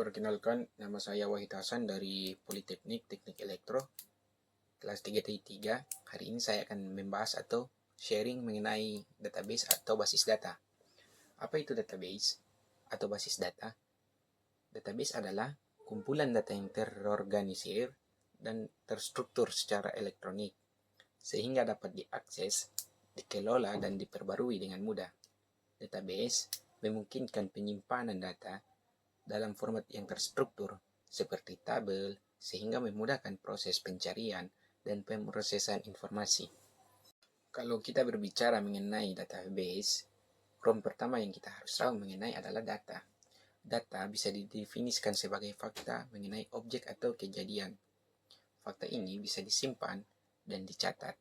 Perkenalkan, nama saya Wahid Hasan dari Politeknik Teknik Elektro, kelas 3T3. Hari ini saya akan membahas atau sharing mengenai database atau basis data. Apa itu database atau basis data? Database adalah kumpulan data yang terorganisir dan terstruktur secara elektronik, sehingga dapat diakses, dikelola, dan diperbarui dengan mudah. Database memungkinkan penyimpanan data dalam format yang terstruktur seperti tabel, sehingga memudahkan proses pencarian dan pemrosesan informasi. Kalau kita berbicara mengenai database, prompt pertama yang kita harus tahu mengenai adalah data. Data bisa didefinisikan sebagai fakta mengenai objek atau kejadian. Fakta ini bisa disimpan dan dicatat.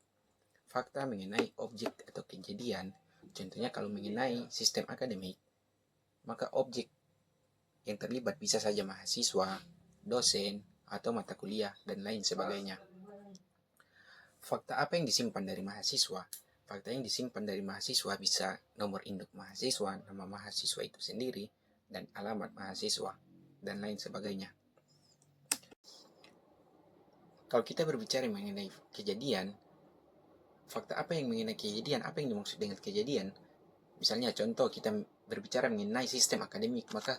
Fakta mengenai objek atau kejadian, contohnya kalau mengenai sistem akademik, maka objek yang terlibat bisa saja mahasiswa, dosen, atau mata kuliah, dan lain sebagainya. Fakta apa yang disimpan dari mahasiswa? Fakta yang disimpan dari mahasiswa bisa nomor induk mahasiswa, nama mahasiswa itu sendiri, dan alamat mahasiswa, dan lain sebagainya. Kalau kita berbicara mengenai kejadian, fakta apa yang mengenai kejadian? Apa yang dimaksud dengan kejadian? Misalnya contoh kita berbicara mengenai sistem akademik, maka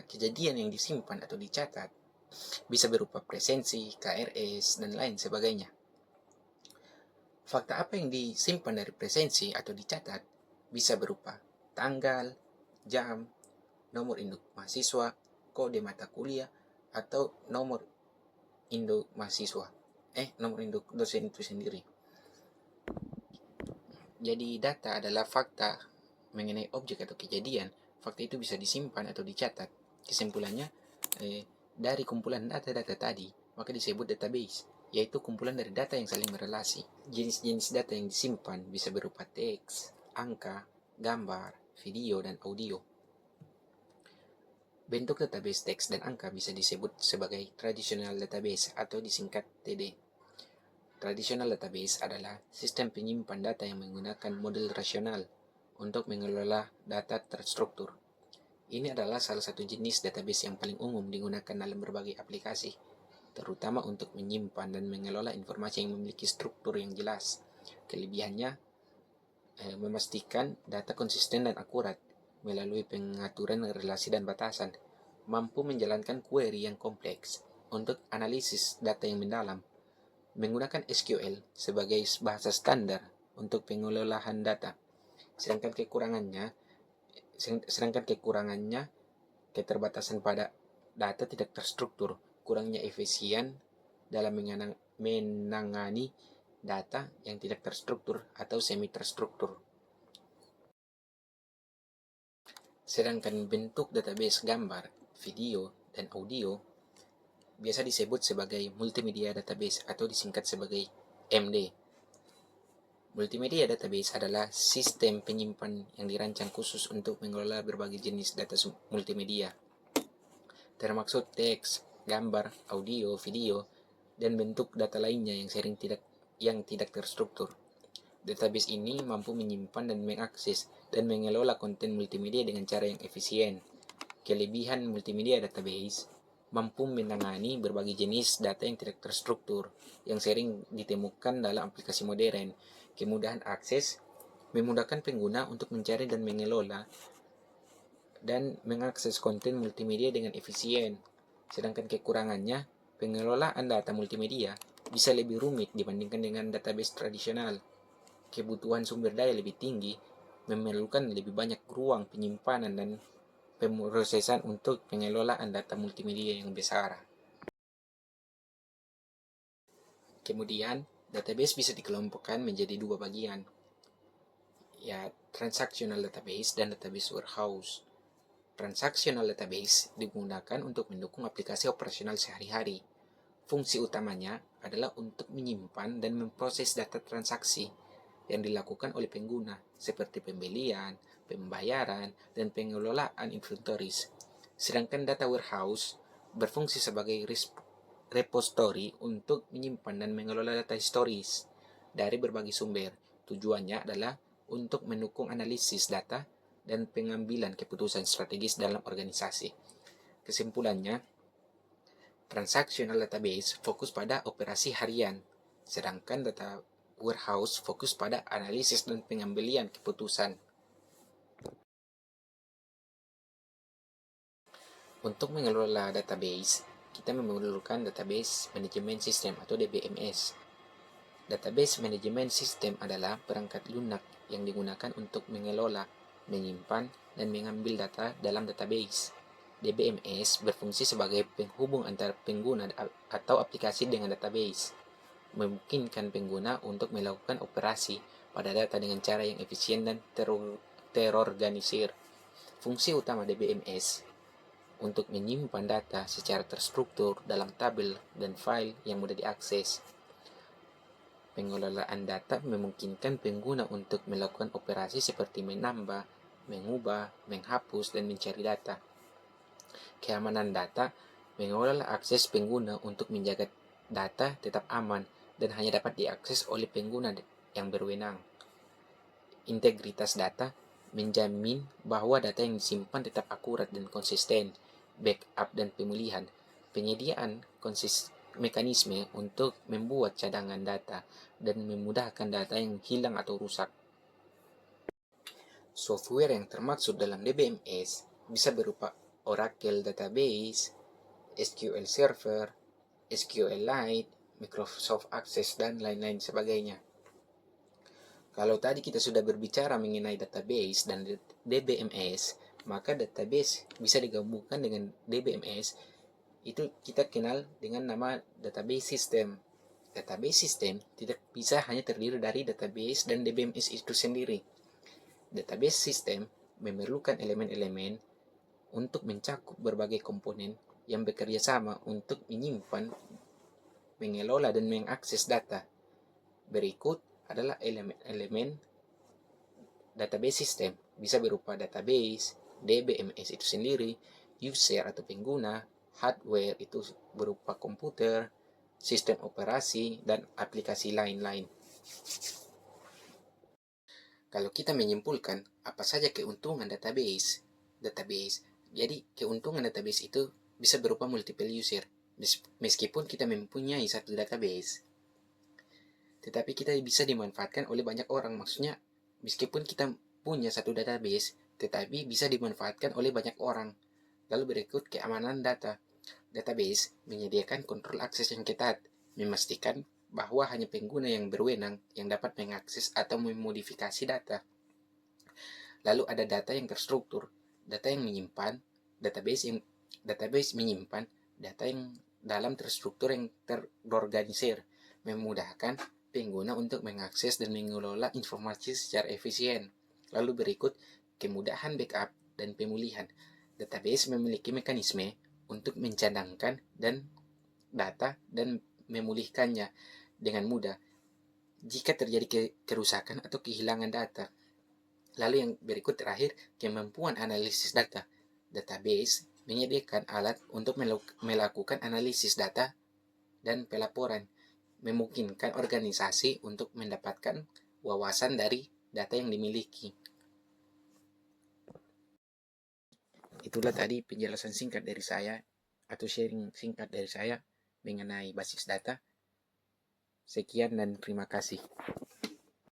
kejadian yang disimpan atau dicatat bisa berupa presensi, KRS, dan lain sebagainya. Fakta apa yang disimpan dari presensi atau dicatat bisa berupa tanggal, jam, nomor induk mahasiswa, kode mata kuliah, atau nomor induk mahasiswa. Nomor induk dosen itu sendiri. Jadi data adalah fakta mengenai objek atau kejadian. Fakta itu bisa disimpan atau dicatat. Kesimpulannya, dari kumpulan data-data tadi, maka disebut database, yaitu kumpulan dari data yang saling berelasi. Jenis-jenis data yang disimpan bisa berupa teks, angka, gambar, video, dan audio. Bentuk database teks dan angka bisa disebut sebagai traditional database atau disingkat TD. Traditional database adalah sistem penyimpan data yang menggunakan model rasional untuk mengelola data terstruktur. Ini adalah salah satu jenis database yang paling umum digunakan dalam berbagai aplikasi, terutama untuk menyimpan dan mengelola informasi yang memiliki struktur yang jelas. Kelebihannya, memastikan data konsisten dan akurat melalui pengaturan relasi dan batasan, mampu menjalankan query yang kompleks untuk analisis data yang mendalam, menggunakan SQL sebagai bahasa standar untuk pengelolaan data. Sedangkan kekurangannya, keterbatasan pada data tidak terstruktur, kurangnya efisien dalam menangani data yang tidak terstruktur atau semi terstruktur. Sedangkan bentuk database gambar, video, dan audio biasa disebut sebagai multimedia database atau disingkat sebagai MD. Multimedia database adalah sistem penyimpan yang dirancang khusus untuk mengelola berbagai jenis data multimedia, termasuk teks, gambar, audio, video, dan bentuk data lainnya yang tidak terstruktur. Database ini mampu menyimpan dan mengakses dan mengelola konten multimedia dengan cara yang efisien. Kelebihan multimedia database mampu menangani berbagai jenis data yang tidak terstruktur yang sering ditemukan dalam aplikasi modern. Kemudahan akses memudahkan pengguna untuk mencari dan mengelola dan mengakses konten multimedia dengan efisien. Sedangkan kekurangannya, pengelolaan data multimedia bisa lebih rumit dibandingkan dengan database tradisional. Kebutuhan sumber daya lebih tinggi, memerlukan lebih banyak ruang penyimpanan dan pemrosesan untuk pengelolaan data multimedia yang besar. Kemudian, database bisa dikelompokkan menjadi dua bagian, ya transactional database dan database warehouse. Transactional database digunakan untuk mendukung aplikasi operasional sehari-hari. Fungsi utamanya adalah untuk menyimpan dan memproses data transaksi yang dilakukan oleh pengguna, seperti pembelian, pembayaran, dan pengelolaan inventories. Sedangkan data warehouse berfungsi sebagai repository untuk menyimpan dan mengelola data historis dari berbagai sumber. Tujuannya adalah untuk mendukung analisis data dan pengambilan keputusan strategis dalam organisasi. Kesimpulannya, transactional database fokus pada operasi harian, sedangkan data warehouse fokus pada analisis dan pengambilan keputusan. Untuk mengelola database, kita memerlukan Database Management System atau DBMS. Database Management System adalah perangkat lunak yang digunakan untuk mengelola, menyimpan, dan mengambil data dalam database. DBMS berfungsi sebagai penghubung antara pengguna atau aplikasi dengan database, memungkinkan pengguna untuk melakukan operasi pada data dengan cara yang efisien dan terorganisir. Fungsi utama DBMS untuk menyimpan data secara terstruktur dalam tabel dan file yang mudah diakses. Pengelolaan data memungkinkan pengguna untuk melakukan operasi seperti menambah, mengubah, menghapus, dan mencari data. Keamanan data mengelola akses pengguna untuk menjaga data tetap aman dan hanya dapat diakses oleh pengguna yang berwenang. Integritas data menjamin bahwa data yang disimpan tetap akurat dan konsisten. Backup dan pemulihan, penyediaan mekanisme untuk membuat cadangan data dan memudahkan data yang hilang atau rusak. Software yang termaksud dalam DBMS bisa berupa Oracle Database, SQL Server, SQLite, Microsoft Access, dan lain-lain sebagainya. Kalau tadi kita sudah berbicara mengenai database dan DBMS, maka database bisa digabungkan dengan DBMS. Itu kita kenal dengan nama database system. Database system tidak bisa hanya terdiri dari database dan DBMS itu sendiri. Database system memerlukan elemen-elemen untuk mencakup berbagai komponen yang bekerja sama untuk menyimpan, mengelola, dan mengakses data. Berikut adalah elemen-elemen database system. Bisa berupa database, DBMS itu sendiri, user atau pengguna, hardware itu berupa komputer, sistem operasi, dan aplikasi lain-lain. Kalau kita menyimpulkan apa saja keuntungan database, jadi keuntungan database itu bisa berupa multiple user. Meskipun kita mempunyai satu database, tetapi kita bisa dimanfaatkan oleh banyak orang. Maksudnya, meskipun kita punya satu database, tetapi bisa dimanfaatkan oleh banyak orang. Lalu berikut keamanan data. Database menyediakan kontrol akses yang ketat, memastikan bahwa hanya pengguna yang berwenang yang dapat mengakses atau memodifikasi data. Lalu ada data yang terstruktur, data yang menyimpan, database menyimpan data yang dalam terstruktur yang terorganisir, memudahkan pengguna untuk mengakses dan mengelola informasi secara efisien. Lalu berikut kemudahan backup dan pemulihan. Database memiliki mekanisme untuk mencadangkan dan data dan memulihkannya dengan mudah jika terjadi kerusakan atau kehilangan data. Lalu yang berikut terakhir, kemampuan analisis data. Database menyediakan alat untuk melakukan analisis data dan pelaporan, memungkinkan organisasi untuk mendapatkan wawasan dari data yang dimiliki. Itulah tadi penjelasan singkat dari saya atau sharing singkat dari saya mengenai basis data. Sekian dan terima kasih.